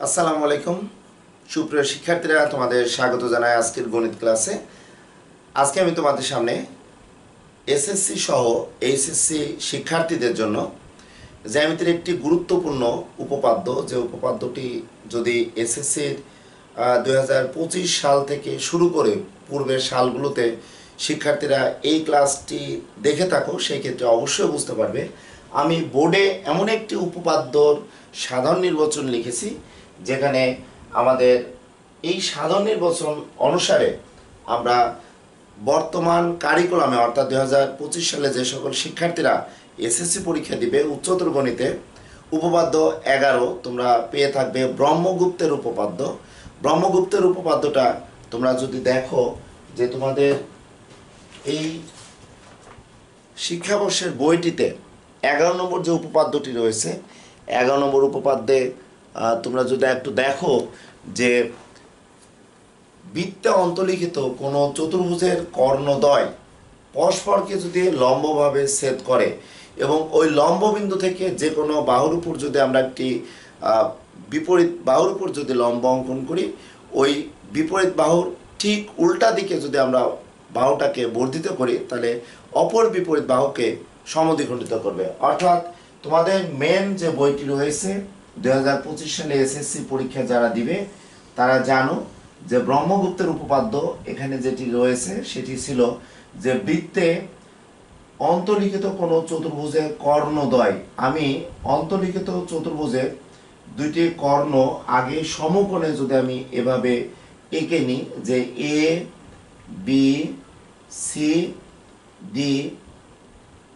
আসসালামু আলাইকুম সুপ্রিয় শিক্ষার্থীরা, তোমাদের স্বাগত জানাই আজকের গণিত ক্লাসে। আজকে আমি তোমাদের সামনে এসএসসি সহ এইচএসসি শিক্ষার্থীদের জন্য জ্যামিতির একটি গুরুত্বপূর্ণ উপপাদ্য, যে উপপাদ্যটি যদি এসএসসির 2025 সাল থেকে শুরু করে পূর্বের সালগুলোতে শিক্ষার্থীরা এই ক্লাসটি দেখে থাকো, সেই ক্ষেত্রে অবশ্যই বুঝতে পারবে আমি বোর্ডে এমন একটি উপপাদ্যর সাধারণ নির্বাচন লিখেছি যেখানে আমাদের এই সাধারণ নির্বাচন অনুসারে আমরা বর্তমান কারিকুলামে অর্থাৎ 2025 সালে যে সকল শিক্ষার্থীরা এসএসসি পরীক্ষা দিবে উচ্চতর গণিতে উপপাদ্য 11 তোমরা পেয়ে থাকবে ব্রহ্মগুপ্তের উপপাদ্য। ব্রহ্মগুপ্তের উপপাদ্যটা তোমরা যদি দেখো যে তোমাদের এই শিক্ষাবর্ষের বইটিতে 11 নম্বর যে উপপাদ্যটি রয়েছে, 11 নম্বর উপপাদ্যে তোমরা যদি একটু দেখো যে বৃত্তে অন্তর্লিখিত কোনো চতুর্ভুজের কর্ণদ্বয় পরস্পরকে যদি লম্বভাবে ছেদ করে এবং ওই লম্ববিন্দু থেকে যে কোনো বাহুর উপর যদি আমরা একটি বিপরীত বাহুর উপর যদি লম্ব অঙ্কন করি, ওই বিপরীত বাহুর ঠিক উল্টা দিকে যদি আমরা বাহুটাকে বর্ধিত করি তাহলে অপর বিপরীত বাহুকে সমদ্বিখণ্ডিত করবে। অর্থাৎ তোমাদের মেন যে বইটি রয়েছে 2025 সালে এসএসসি পরীক্ষা যারা দিবে তারা জানো যে ব্রহ্মগুপ্তের উপপাদ্য এখানে যেটি রয়েছে সেটি ছিল যে বৃত্তে অন্তর্লিখিত কোনো চতুর্ভুজের কর্ণদ্বয়, আমি অন্তর্লিখিত চতুর্ভুজের দুইটি কর্ণ আগে সমকোণে যদি আমি এভাবে এঁকে নিই যে এ বি সি ডি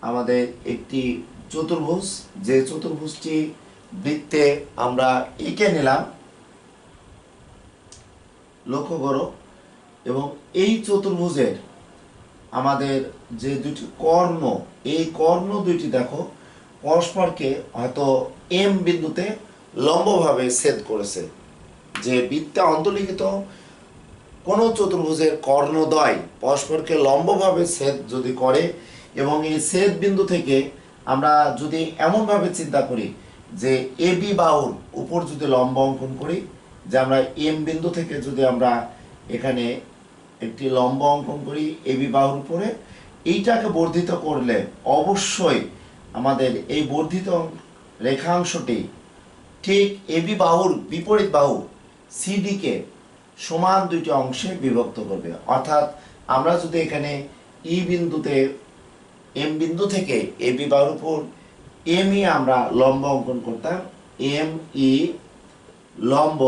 আমাদের একটি চতুর্ভুজ, যে চতুর্ভুজটি বৃত্তে আমরা এঁকে নিলাম, লক্ষ্য করো, এবং এই চতুর্ভুজের আমাদের যে দুটি কর্ণ, এই কর্ণ দুইটি দেখো পরস্পরকে হয়তো এম বিন্দুতে লম্বভাবে ছেদ করেছে। যে বৃত্তে অন্তর্লিখিত কোনো চতুর্ভুজের কর্ণদ্বয় পরস্পরকে লম্বভাবে ছেদ যদি করে এবং এই ছেদ বিন্দু থেকে আমরা যদি এমনভাবে চিন্তা করি যে এ বি বাহুর উপর যদি লম্ব অঙ্কন করি, যে আমরা এম বিন্দু থেকে যদি আমরা এখানে একটি লম্ব অঙ্কন করি এ বি বাহুর উপরে, এইটাকে বর্ধিত করলে অবশ্যই আমাদের এই বর্ধিত রেখাংশটি ঠিক এ বি বাহুর বিপরীত বাহু সিডিকে সমান দুইটি অংশে বিভক্ত করবে। অর্থাৎ আমরা যদি এখানে ই বিন্দুতে এম বিন্দু থেকে এ বি বাহুর উপর এম ই আমরা লম্ব অঙ্কন করতাম, এম ই লম্ব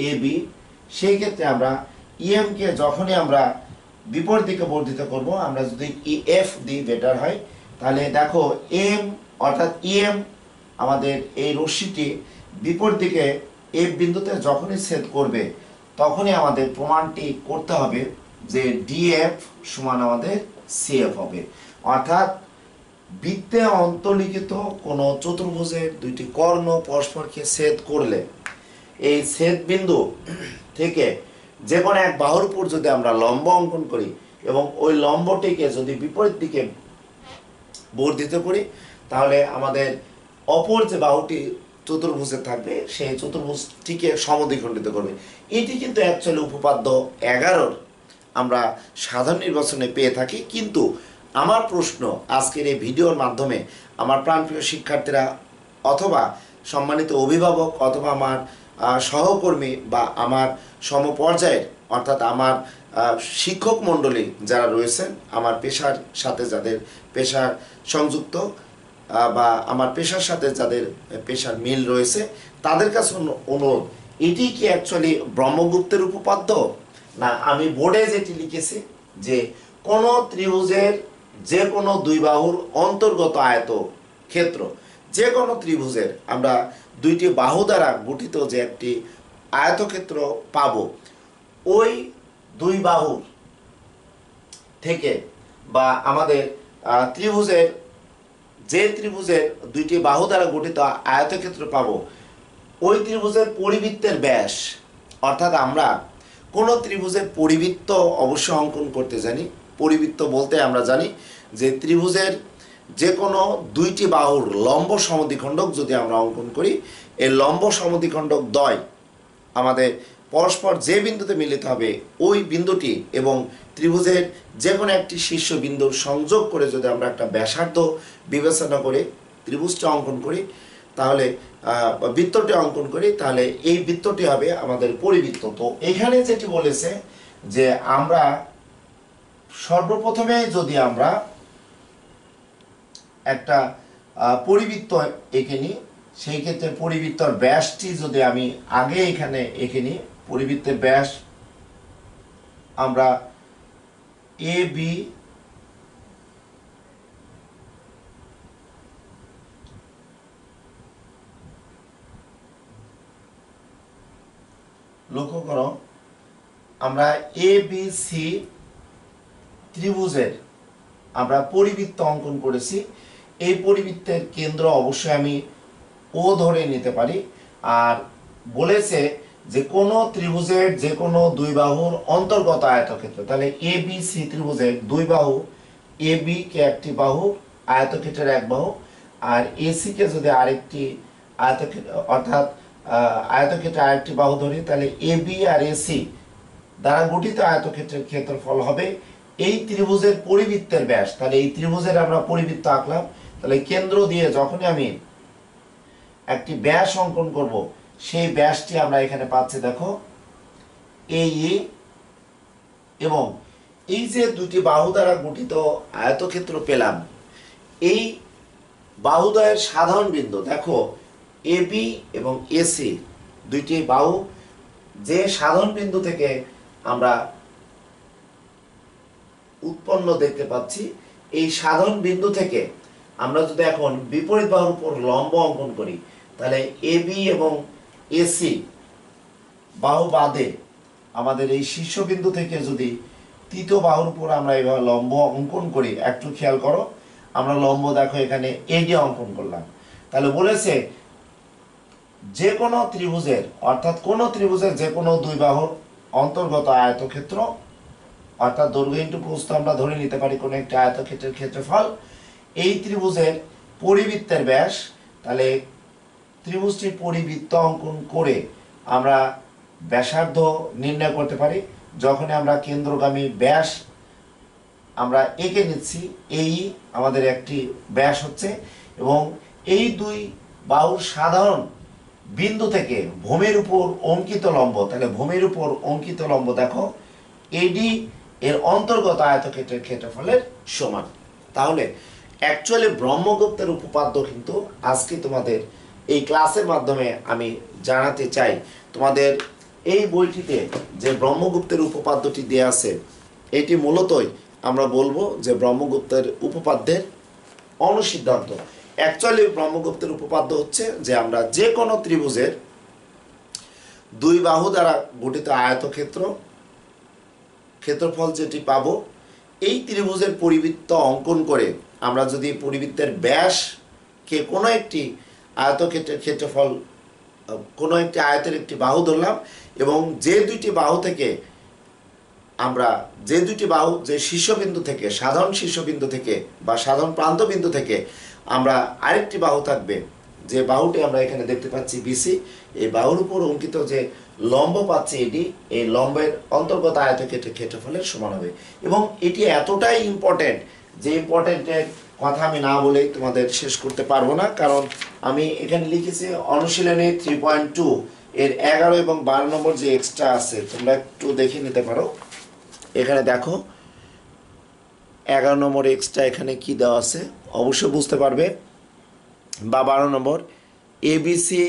এ বি, সেই ক্ষেত্রে আমরা ইএমকে যখনই আমরা বিপরীত দিকে বর্ধিত করব, আমরা যদি ই এফ দিই বেটার হয়, তাহলে দেখো এম অর্থাৎ ইএম আমাদের এই রশ্মিটি বিপরীত দিকে এফ বিন্দুতে যখনই ছেদ করবে তখনই আমাদের প্রমাণটি করতে হবে যে ডিএফ সমান আমাদের সিএফ হবে। অর্থাৎ বৃত্তে অন্তর্লিখিত কোনো চতুর্ভুজের দুইটি কর্ণ পরস্পরকে ছেদ করলে এই ছেদ বিন্দু থেকে যে কোনো এক বাহুর উপর যদি আমরা লম্ব অঙ্কন করি এবং ওই লম্বটিকে যদি বিপরীত দিকে বর্ধিত করি তাহলে আমাদের অপর যে বাহুটি চতুর্ভুজে থাকবে সেই চতুর্ভুজটিকে সমদ্বিখণ্ডিত করবে। এটি কিন্তু অ্যাকচুয়ালি উপপাদ্য 11 আমরা সাধারণ নির্বাচনে পেয়ে থাকি। কিন্তু আমার প্রশ্ন আজকের এই ভিডিওর মাধ্যমে আমার প্রাণপ্রিয় শিক্ষার্থীরা অথবা সম্মানিত অভিভাবক অথবা আমার সহকর্মী বা আমার সমপর্যায়ের অর্থাৎ আমার শিক্ষক মণ্ডলী যারা রয়েছেন, আমার পেশার সাথে যাদের পেশার সংযুক্ত বা আমার পেশার সাথে যাদের পেশার মিল রয়েছে, তাদের কাছে অনুরোধ, এটি কি অ্যাকচুয়ালি ব্রহ্মগুপ্তের উপপাদ্য, না আমি বোর্ডে যেটি লিখেছি যে কোনো ত্রিভুজের যে কোনো দুই বাহুর অন্তর্গত আয়ত ক্ষেত্র, যে কোনো ত্রিভুজের আমরা দুইটি বাহু দ্বারা গঠিত যে একটি আয়তক্ষেত্র পাব, ওই দুই বাহুর থেকে বা আমাদের ত্রিভুজের যে ত্রিভুজের দুইটি বাহু দ্বারা গঠিত আয়তক্ষেত্র পাব, ওই ত্রিভুজের পরিবৃত্তের ব্যাস, অর্থাৎ আমরা কোনো ত্রিভুজের পরিবৃত্ত অবশ্যই অঙ্কন করতে জানি। পরিবৃত্ত বলতে আমরা জানি যে ত্রিভুজের যে কোনো দুইটি বাহুর লম্ব সমদ্বিখণ্ডক যদি আমরা অঙ্কন করি, এই লম্ব সমদ্বিখণ্ডক দ্বয় আমাদের পরস্পর যে বিন্দুতে মিলিত হবে ওই বিন্দুটি এবং ত্রিভুজের যে কোনো একটি শীর্ষ বিন্দুর সংযোগ করে যদি আমরা একটা ব্যাসার্ধ বিবেচনা করে ত্রিভুজটা অঙ্কন করি, তাহলে বৃত্তটি অঙ্কন করি, তাহলে এই বৃত্তটি হবে আমাদের পরিবৃত্ত। তো এখানে যেটি বলেছে যে আমরা সর্বপ্রথমে যদি আমরা একটা পরিবৃত্ত এঁকে নিই, সেই ক্ষেত্রে পরিবৃত্তর ব্যাসটি যদি আমি আগে এখানে এঁকে নিই, পরিবৃত্তের ব্যাস আমরা এ বি লক্ষ্য করো, আমরা এ বি সি ত্রিভুজের আমরা পরিবৃত্ত অঙ্কন করেছি। এই পরিবৃত্তের কেন্দ্র অবশ্যই আমি ও ধরে নিতে পারি। আর বলেছে যে কোনো ত্রিভুজের যে কোনো দুই বাহুর অন্তর্গত আয়তক্ষেত্র, তাহলে এ বি সি ত্রিভুজের দুই বাহু, এ বি কে একটি বাহু, আয়তক্ষেত্রের এক বাহু, আর এসি কে যদি আরেকটি আয়তক্ষেত্র অর্থাৎ আয়তক্ষেত্রে আরেকটি বাহু ধরি, তাহলে এ বি আর এসি দ্বারা গঠিত আয়তক্ষেত্রের ক্ষেত্রফল হবে এই ত্রিভুজের পরিবৃত্তের ব্যাস। তাহলে এই ত্রিভুজের আমরা পরিবৃত্ত আঁকলাম, তাহলে কেন্দ্র দিয়ে যখনই আমি একটি ব্যাস অঙ্কন করব, সেই ব্যাসটি আমরা এখানে পাচ্ছি, দেখো এই এবং এই যে দুটি বাহু দ্বারা গঠিত আয়তক্ষেত্র পেলাম, এই বাহুদ্বয়ের সাধারণ বিন্দু দেখো এ বি এবং এসি দুইটি বাহু যে সাধারণ বিন্দু থেকে আমরা উৎপন্ন দেখতে পাচ্ছি, এই সাধারণ বিন্দু থেকে আমরা যদি এখন বিপরীত বাহুর উপর লম্ব অঙ্কন করি, তাহলে এ বি এবং এসি বাহু বাদে আমাদের এই শীর্ষবিন্দু থেকে যদি তৃতীয় বাহুর উপর আমরা এইভাবে লম্ব অঙ্কন করি, একটু খেয়াল করো, আমরা লম্ব দেখো এখানে এডি অঙ্কন করলাম। তাহলে বলেছে যে কোনো ত্রিভুজের অর্থাৎ কোনো ত্রিভুজের যে কোনো দুই বাহুর অন্তর্গত আয়তক্ষেত্র অর্থাৎ দৈর্ঘ্য ইন্টু প্রস্থ আমরা ধরে নিতে পারি কোনো একটি আয়তক্ষেত্রের ক্ষেত্রফল, এই ত্রিভুজের পরিবৃত্তের ব্যাস। তাহলে ত্রিভুজটির পরিবৃত্ত অঙ্কন করে আমরা ব্যাসার্ধ নির্ণয় করতে পারি। যখন আমরা কেন্দ্রগামী ব্যাস আমরা এঁকে নিচ্ছি, এই আমাদের একটি ব্যাস হচ্ছে এবং এই দুই বাহুর সাধারণ বিন্দু থেকে ভূমির উপর অঙ্কিত লম্ব, তাহলে ভূমির উপর অঙ্কিত লম্ব দেখো এডি এর অন্তর্গত আয়তক্ষেত্রের ক্ষেত্রফলের সমান। তাহলে অ্যাকচুয়ালি ব্রহ্মগুপ্তের উপপাদ্য কিন্তু আজকে তোমাদের এই ক্লাসের মাধ্যমে আমি জানাতে চাই। তোমাদের এই বইটিতে যে ব্রহ্মগুপ্তের উপপাদ্যটি দেয়া আছে, এটি মূলতই আমরা বলবো যে ব্রহ্মগুপ্তের উপপাদ্যের অনুসিদ্ধান্ত। অ্যাকচুয়ালি ব্রহ্মগুপ্তের উপপাদ্য হচ্ছে যে আমরা যে কোনো ত্রিভুজের দুই বাহু দ্বারা গঠিত ক্ষেত্রফল যেটি পাবো, এই ত্রিভুজের পরিবৃত্ত অঙ্কন করে আমরা যদি পরিবৃত্তের ব্যাসকে কোনো একটি আয়তক্ষেত্রের ক্ষেত্রফল কোনো একটি আয়তের একটি বাহু ধরলাম এবং যে দুইটি বাহু থেকে আমরা যে শীর্ষবিন্দু থেকে সাধারণ শীর্ষবিন্দু থেকে বা সাধারণ প্রান্তবিন্দু থেকে আমরা আরেকটি বাহু থাকবে, যে বাহুটি আমরা এখানে দেখতে পাচ্ছি বিসি, এই বাহুর উপর অঙ্কিত যে লম্ব পাচ্ছি এটি, এই লম্বের অন্তর্গত আয়তক্ষেত্রের ক্ষেত্রফলের সমান হবে। এবং এটি এতটাই ইম্পর্টেন্ট যে ইম্পর্টেন্টের কথা আমি না বলেই তোমাদের শেষ করতে পারবো না, কারণ আমি এখানে লিখেছি অনুশীলনী 3.2 এর 11 এবং 12 নম্বর যে এক্সট্রা আছে, তোমরা একটু দেখে নিতে পারো। এখানে দেখো 11 নম্বর এক্সট্রা এখানে কি দেওয়া আছে অবশ্যই বুঝতে পারবে, বা 12 নম্বর এবিসি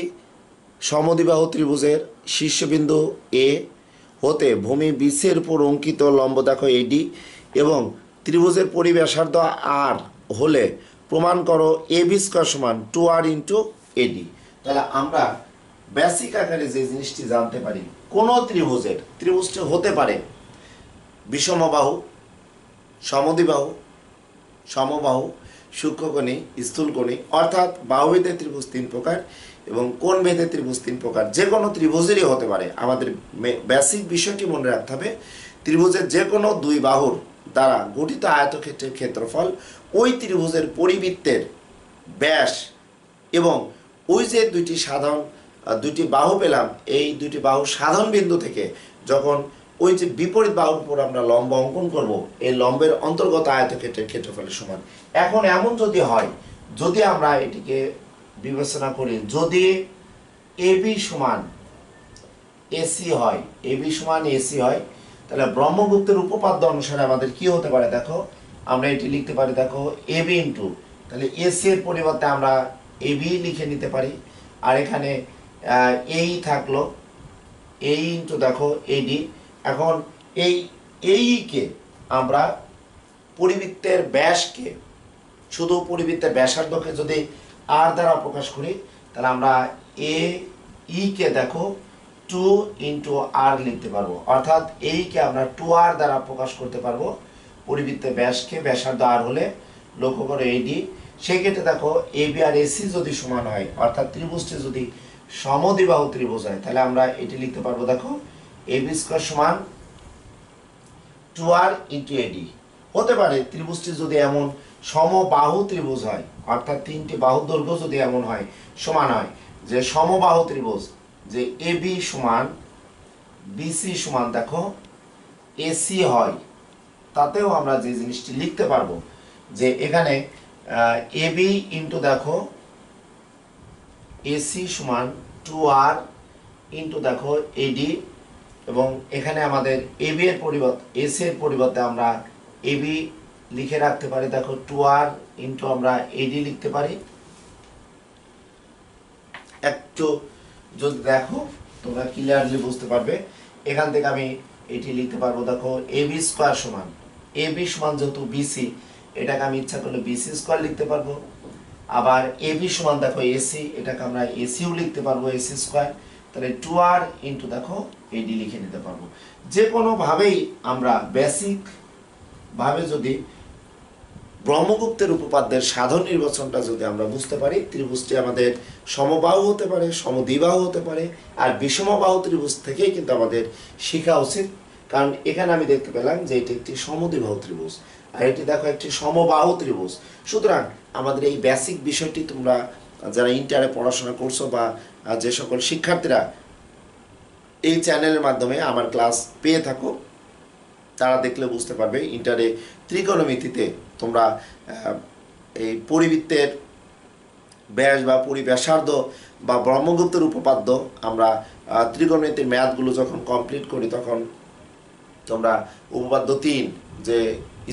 সমদ্বিবাহু ত্রিভুজের শীর্ষবিন্দু এ হতে ভূমি বিসির উপর অঙ্কিত লম্ব দেখো এডি এবং ত্রিভুজের পরিব্যাসার্ধ আর হলে প্রমাণ করো এ বি স্কয়ার সমান 2r ইন্টু এডি। তাহলে আমরা বেসিক আকারে যে জিনিসটি জানতে পারি, কোনো ত্রিভুজটি হতে পারে বিষমবাহু, সমদ্বিবাহু, সমবাহু, সূক্ষ্মকোণী, স্থূলকোণী, অর্থাৎ বাহুভেদে ত্রিভুজ তিন প্রকার এবং কোণ ভেদে ত্রিভুজ তিন প্রকার, যে কোনো ত্রিভুজেরই হতে পারে। আমাদের বেসিক বিষয়টি মনে রাখতে হবে, ত্রিভুজের যে কোনো দুই বাহুর দ্বারা গঠিত আয়তক্ষেত্রের ক্ষেত্রফল ওই ত্রিভুজের পরিবৃত্তের ব্যাস এবং ওই যে দুইটি সাধারণ দুইটি বাহু পেলাম, এই দুইটি বাহু সাধারণ বিন্দু থেকে যখন ওই যে বিপরীত বাহুর উপর আমরা লম্ব অঙ্কন করব, এই লম্বের অন্তর্গত আয়তক্ষেত্রের ক্ষেত্রফলের সমান। এখন এমন যদি হয়, যদি আমরা এটিকে বিবেচনা করি, যদি এবি সমান এসি হয়, এবি সমান এসি হয়, তাহলে ব্রহ্মগুপ্তের উপপাদ্য অনুসারে আমাদের কি হতে পারে দেখো, আমরা এটি লিখতে পারি দেখো এবি ইন্টু, তাহলে এসি এর পরিবর্তে আমরা এবি লিখে নিতে পারি, আর এখানে এই থাকলো এই ইন্টু দেখো এডি। এখন এই কে আমরা পরিবৃত্তের ব্যাসকে, শুধু পরিবৃত্তের ব্যাসার্ধকে যদি আর দ্বারা প্রকাশ করি, তাহলে আমরা এ ই কে দেখো 2 ইন্টু আর লিখতে পারবো, অর্থাৎ এই কে আমরা 2r দ্বারা প্রকাশ করতে পারবো পরিবৃত্তের ব্যাসকে, ব্যাসার্ধ আর হলে। লক্ষ্য করো এডি, সেক্ষেত্রে দেখো এবি আর এসি যদি সমান হয়, অর্থাৎ ত্রিভুজটি যদি সমদ্বিবাহু ত্রিভুজ হয়, তাহলে আমরা এটি লিখতে পারবো দেখো এবি স্কয়ার সমান 2r ইন্টু এডি। হতে পারে ত্রিভুজটি যদি এমন সমবাহু ত্রিভুজ হয়, অর্থাৎ তিনটি বাহুর দৈর্ঘ্য যদি এমন হয়, সমান হয়, যে সমবাহু ত্রিভুজ, যে এবি সমান বিসি সমান দেখো এসি হয়, তাতেও আমরা যে জিনিসটি লিখতে পারবো যে এখানে এবি ইন্টু দেখো এসি সমান 2r ইন্টু দেখো এডি, এবং এখানে আমাদের এবি এর পরিবর্তে এসি এর পরিবর্তে আমরা এবি লিখে রাখতে পারি দেখো 2r ইন্টু আমরা এডি লিখতে পারি। একটু যদি দেখো তোমরা ক্লিয়ারলি বুঝতে পারবে, এখান থেকে আমি এটি লিখতে পারবো দেখো এবি স্কয়ার সমান, এবি সমান যেহেতু বিসি, এটাকে আমি ইচ্ছা করলে বিসি স্কয়ার লিখতে পারবো। আবার এবি সমান দেখো এসি, এটাকে আমরা এসিও লিখতে পারবো এসি স্কয়ার, তাহলে 2r ইন্টু দেখো এডি লিখে নিতে পারবো। যে কোনোভাবেই আমরা বেসিক ভাবে যদি ব্রহ্মগুপ্তের উপপাদ্যের সাধারণ নির্বাচনটা যদি আমরা বুঝতে পারি, ত্রিভুজটি আমাদের সমবাহু হতে পারে, সমদ্বিবাহু হতে পারে, আর বিষমবাহু ত্রিভুজ থেকেই কিন্তু আমাদের শেখা উচিত। কারণ এখানে আমি দেখতে পেলাম যে এটি একটি সমদ্বিবাহু ত্রিভুজ, আর এটি দেখো একটি সমবাহু ত্রিভুজ। সুতরাং আমাদের এই বেসিক বিষয়টি তোমরা যারা ইন্টারে পড়াশোনা করছো বা যে সকল শিক্ষার্থীরা এই চ্যানেলের মাধ্যমে আমার ক্লাস পেয়ে থাকো, তারা দেখলে বুঝতে পারবে ইন্টারে ত্রিকোণমিতিতে তোমরা এই পরিবৃত্তের ব্যাস বা পরিব্যাসার্ধ বা ব্রহ্মগুপ্তের উপপাদ্য, আমরা ত্রিকোণমিতির ম্যাথগুলো যখন কমপ্লিট করি, তখন তোমরা উপপাদ্য 3 যে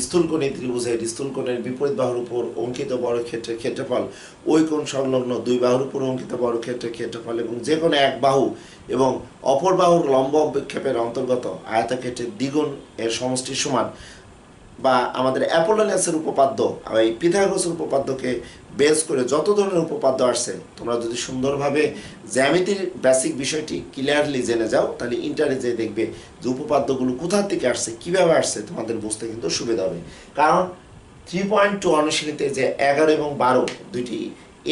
স্থূলকোণী ত্রিভুজের স্থূলকোণের বিপরীত বাহুর উপর অঙ্কিত বর্গক্ষেত্রের ক্ষেত্রফল, ওই কোণ সংলগ্ন দুই বাহুর উপর অঙ্কিত বর্গক্ষেত্রের ক্ষেত্রফল, এবং যে কোনো এক বাহু এবং অপর বাহুর লম্ব অভিক্ষেপের অন্তর্গত আয়তক্ষেত্রের দ্বিগুণ এর সমষ্টি সমান, বা আমাদের অ্যাপোলোনিয়াসের উপপাদ্য, এই পিথাগোরাসের উপপাদ্যকে বেস করে যত ধরনের উপপাদ্য আসছে, তোমরা যদি সুন্দরভাবে জ্যামিতির বেসিক বিষয়টি ক্লিয়ারলি জেনে যাও, তাহলে ইন্টারে যে দেখবে যে উপপাদ্যগুলো কোথা থেকে আসছে, কিভাবে আসছে, তোমাদের বুঝতে কিন্তু সুবিধা হবে। কারণ 3.2 অনুশীলনীতে যে 11 এবং 12 দুইটি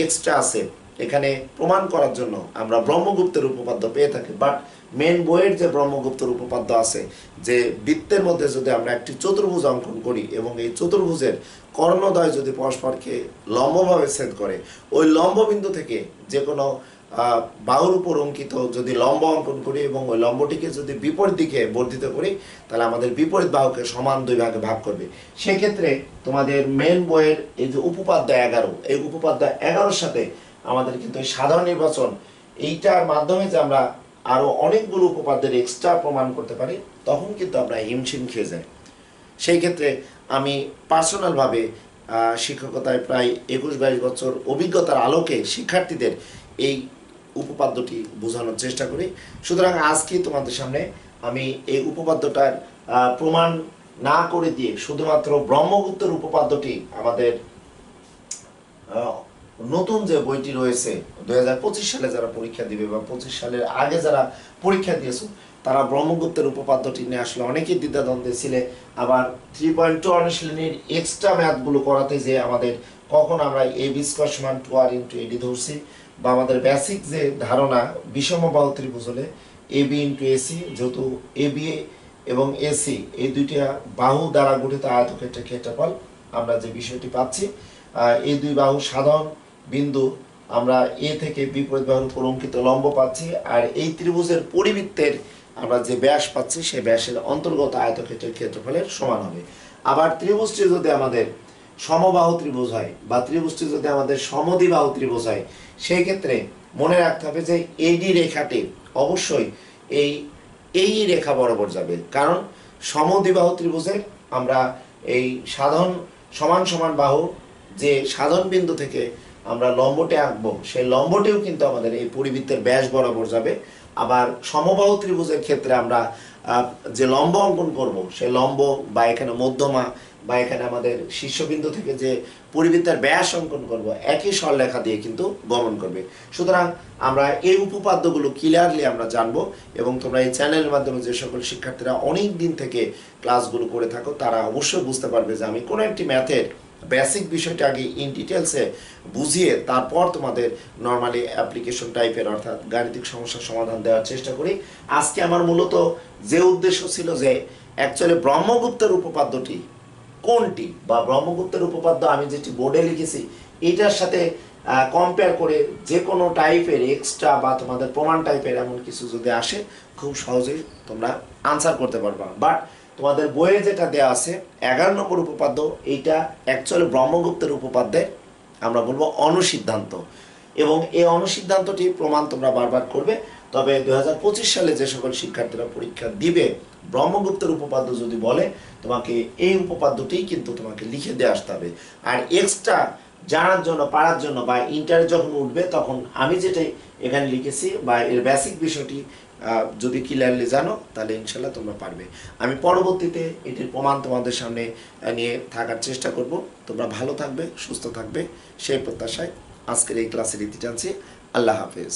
এক্সট্রা আছে, এখানে প্রমাণ করার জন্য আমরা ব্রহ্মগুপ্তের উপপাদ্য পেয়ে থাকি, বাট মেন বইয়ের যে ব্রহ্মগুপ্তের উপপাদ্য আছে, যে বৃত্তের মধ্যে যদি আমরা একটি চতুর্ভুজ অঙ্কন করি এবং এই চতুর্ভুজের কর্ণদ্বয় যদি পরস্পরকে লম্বভাবে ছেদ করে, ওই লম্ববিন্দু থেকে যে কোনো বাহুর উপর অঙ্কিত যদি লম্ব অঙ্কন করি এবং ওই লম্বটিকে যদি বিপরীত দিকে বর্ধিত করি, তাহলে আমাদের বিপরীত বাহুকে সমান দুই ভাগে ভাগ করবে। সেক্ষেত্রে তোমাদের মেন বইয়ের এই যে উপপাদ্য 11, এই উপপাদ্য 11-র সাথে আমাদের কিন্তু এই সাধারণ নির্বাচন, এইটার মাধ্যমে যে আমরা আরও অনেকগুলো উপপাদ্যের এক্সট্রা প্রমাণ করতে পারি, তখন কিন্তু আমরা হিমশিম খেয়ে যাই। সেই ক্ষেত্রে আমি পার্সোনালভাবে শিক্ষকতায় প্রায় 21-22 বছর অভিজ্ঞতার আলোকে শিক্ষার্থীদের এই উপপাদ্যটি বোঝানোর চেষ্টা করি। সুতরাং আজকে তোমাদের সামনে আমি এই উপপাদ্যটার প্রমাণ না করে দিয়ে শুধুমাত্র ব্রহ্মগুপ্তের উপপাদ্যটি আমাদের নতুন যে বইটি রয়েছে 2025 সালে যারা পরীক্ষা দিবে বা 25 সালের আগে যারা পরীক্ষা দিয়েছো, তারা ব্রহ্মগুপ্তের উপপাদ্যটি নিয়ে আসলে অনেকেই দ্বিধাদ্বন্দ্বে ছিলে। আবার 3.2 অনুশীলনীর এক্সট্রা ম্যাথগুলো করাতে যে আমাদের কখন আমরা এবি স্কয়ার সমান 2r ইন্টু এডি ধরছি, বা আমাদের বেসিক যে ধারণা বিষমবাহু ত্রিভুজ হলে এবি ইন্টু এসি, যেহেতু এবি এবং এসি এই দুইটা বাহু দ্বারা গঠিত আয়তক্ষেত্রের ক্ষেত্রফল, আমরা যে বিষয়টি পাচ্ছি, এই দুই বাহু সাধারণ বিন্দু আমরা এ থেকে বিপরীত বাহুর উপর অঙ্কিত লম্ব পাচ্ছি, আর এই ত্রিভুজের পরিবৃত্তের আমরা যে ব্যাস পাচ্ছি সেই ব্যাসের অন্তর্গত আয়তক্ষেত্রের ক্ষেত্রফলের সমান হবে। আবার ত্রিভুজটি যদি আমাদের সমবাহু ত্রিভুজ হয় বা ত্রিভুজটি যদি আমাদের সমদ্বিবাহু ত্রিভুজ হয়, সেই ক্ষেত্রে মনে রাখতে হবে যে এডি রেখাটি অবশ্যই এই রেখা বরাবর যাবে, কারণ সমদ্বিবাহু ত্রিভুজের আমরা এই সাধারণ সমান সমান বাহু যে সাধারণ বিন্দু থেকে আমরা লম্বটি আঁকবো সেই লম্বটিও কিন্তু আমাদের এই পরিবৃত্তের ব্যাস বরাবর যাবে। আবার সমবাহু ত্রিভুজের ক্ষেত্রে আমরা যে লম্ব অঙ্কন করব সেই লম্ব বা এখানে মধ্যমা বা এখানে আমাদের শীর্ষবিন্দু থেকে যে পরিবৃত্তের ব্যাস অঙ্কন করব একই সরলরেখা দিয়ে কিন্তু গমন করবে। সুতরাং আমরা এই উপপাদ্যগুলো ক্লিয়ারলি আমরা জানবো, এবং তোমরা এই চ্যানেলের মাধ্যমে যে সকল শিক্ষার্থীরা অনেক দিন থেকে ক্লাসগুলো করে থাকো তারা অবশ্যই বুঝতে পারবে যে আমি কোনো একটি ম্যাথের বেসিক বিষয়টা আগে ইন ডিটেলসে বুঝিয়ে তারপর তোমাদের নর্মালি অ্যাপ্লিকেশন টাইপের অর্থাৎ গাণিতিক সমস্যার সমাধান দেওয়ার চেষ্টা করি। আজকে আমার মূলত যে উদ্দেশ্য ছিল যে অ্যাকচুয়ালি ব্রহ্মগুপ্তের উপপাদ্যটি কোনটি, বা ব্রহ্মগুপ্তের উপপাদ্য আমি যেটি বোর্ডে লিখেছি এটার সাথে কম্পেয়ার করে যে কোনো টাইপের এক্সট্রা বা তোমাদের প্রমাণ টাইপের এমন কিছু যদি আসে খুব সহজেই তোমরা আনসার করতে পারবা। বাট তোমাদের বইয়ে যেটা দেওয়া আছে 11 নম্বর উপপাদ্য, এইটা অ্যাকচুয়ালি ব্রহ্মগুপ্তের উপপাদ্যের আমরা বলবো অনুসিদ্ধান্ত, এবং এই অনুসিদ্ধান্তটি প্রমাণ তোমরা বারবার করবে। তবে 2025 সালে যে সকল শিক্ষার্থীরা পরীক্ষা দিবে ব্রহ্মগুপ্তের উপপাদ্য যদি বলে তোমাকে এই উপপাদ্যটি কিন্তু তোমাকে লিখে দিয়ে আসতে হবে। আর এক্সট্রা জানার জন্য পারার জন্য বা ইন্টারে যখন উঠবে তখন আমি যেটাই এখানে লিখেছি বা এর বেসিক বিষয়টি যদি ক্লিয়ারলি জানো তাহলে ইনশাল্লাহ তোমরা পারবে। আমি পরবর্তীতে এটির প্রমাণ তোমাদের সামনে নিয়ে থাকার চেষ্টা করব। তোমরা ভালো থাকবে, সুস্থ থাকবে সেই প্রত্যাশায় আজকের এই ক্লাসের ইতি টানছি। আল্লাহ হাফেজ।